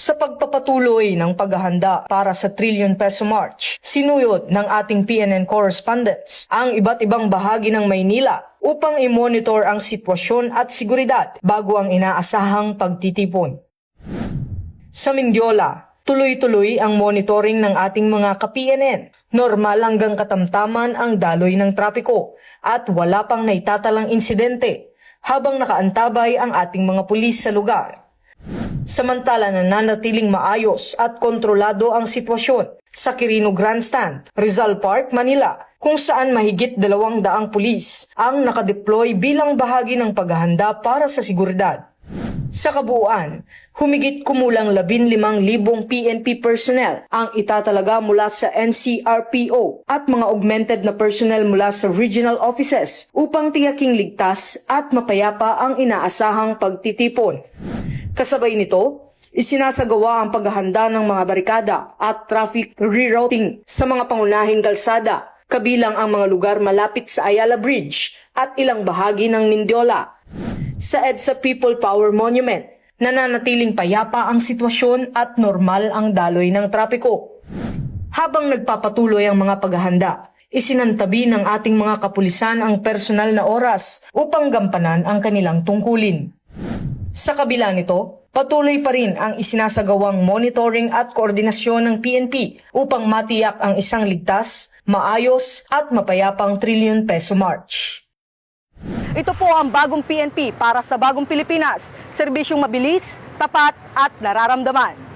Sa pagpapatuloy ng paghahanda para sa Trillion Peso March, sinuyod ng ating PNN correspondents ang iba't ibang bahagi ng Maynila upang i-monitor ang sitwasyon at seguridad bago ang inaasahang pagtitipon. Sa Mindiola, tuloy-tuloy ang monitoring ng ating mga ka-PNN. Normal hanggang katamtaman ang daloy ng trapiko at wala pang naitatalang insidente habang nakaantabay ang ating mga pulis sa lugar. Samantala nananatiling maayos at kontrolado ang sitwasyon sa Quirino Grandstand, Rizal Park, Manila, kung saan mahigit 200 pulis ang nakadeploy bilang bahagi ng paghahanda para sa seguridad. Sa kabuuan, humigit kumulang 15,000 PNP personnel ang itatalaga mula sa NCRPO at mga augmented na personnel mula sa regional offices upang tiyaking ligtas at mapayapa ang inaasahang pagtitipon. Kasabay nito, isinasagawa ang paghahanda ng mga barikada at traffic rerouting sa mga pangunahing kalsada, kabilang ang mga lugar malapit sa Ayala Bridge at ilang bahagi ng Mindiola. Sa EDSA People Power Monument, nananatiling payapa ang sitwasyon at normal ang daloy ng trapiko. Habang nagpapatuloy ang mga paghahanda, isinantabi ng ating mga kapulisan ang personal na oras upang gampanan ang kanilang tungkulin. Sa kabila nito, patuloy pa rin ang isinasagawang monitoring at koordinasyon ng PNP upang matiyak ang isang ligtas, maayos at mapayapang Trillion Peso March. Ito po ang bagong PNP para sa bagong Pilipinas, serbisyong mabilis, tapat at nararamdaman.